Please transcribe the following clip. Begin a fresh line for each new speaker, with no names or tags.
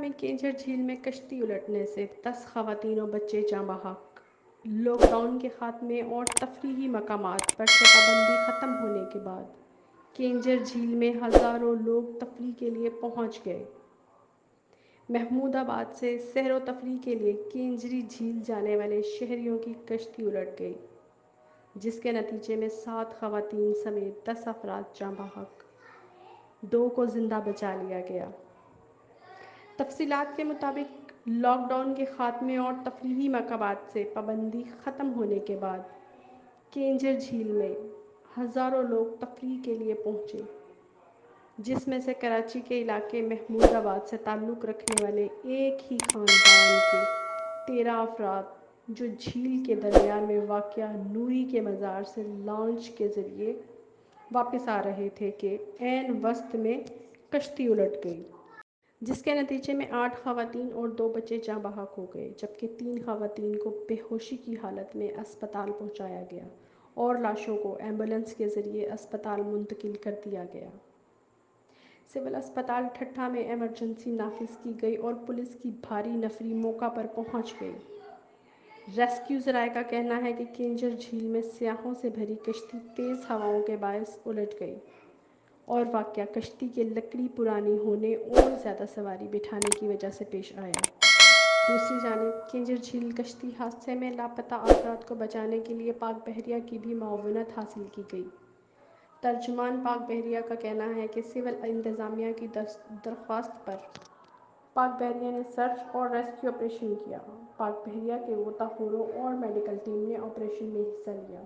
میں کینجر جھیل میں کشتی الٹنے سے 10 خواتین و بچے جاں بحق۔ لاک ڈاؤن کے خاتمے اور تفریحی مقامات پر سے پابندی ختم ہونے کے بعد کینجر جھیل میں ہزاروں لوگ تفریح کے لیے پہنچ گئے۔ محمود آباد سے سیر و تفریح کے لیے کینجری جھیل جانے والے شہریوں کی کشتی الٹ گئی، جس کے نتیجے میں 7 خواتین سمیت 10 افراد جاں بحق، 2 کو زندہ بچا لیا گیا۔ تفصیلات کے مطابق لاک ڈاؤن کے خاتمے اور تفریحی مقامات سے پابندی ختم ہونے کے بعد کینجر جھیل میں ہزاروں لوگ تفریح کے لیے پہنچے، جس میں سے کراچی کے علاقے محمود آباد سے تعلق رکھنے والے ایک ہی خاندان کے 13 افراد، جو جھیل کے درمیان میں واقع نوری کے مزار سے لانچ کے ذریعے واپس آ رہے تھے کہ عین وسط میں کشتی الٹ گئی، جس کے نتیجے میں 8 خواتین اور 2 بچے جاں بحق ہو گئے، جبکہ 3 خواتین کو بے ہوشی کی حالت میں اسپتال پہنچایا گیا اور لاشوں کو ایمبولینس کے ذریعے اسپتال منتقل کر دیا گیا۔ سول اسپتال ٹھٹھہ میں ایمرجنسی نافذ کی گئی اور پولیس کی بھاری نفری موقع پر پہنچ گئی۔ ریسکیو ذرائع کا کہنا ہے کہ کینجر جھیل میں سیاحوں سے بھری کشتی تیز ہواؤں کے باعث الٹ گئی اور واقعہ کشتی کے لکڑی پرانی ہونے اور زیادہ سواری بٹھانے کی وجہ سے پیش آیا۔ دوسری جانب کینجر جھیل کشتی حادثے میں لاپتہ افراد کو بچانے کے لیے پاک بحریہ کی بھی معاونت حاصل کی گئی۔ ترجمان پاک بحریہ کا کہنا ہے کہ سول انتظامیہ کی درخواست پر پاک بحریہ نے سرچ اور ریسکیو آپریشن کیا۔ پاک بحریہ کے غوطہ خوروں اور میڈیکل ٹیم نے آپریشن میں حصہ لیا۔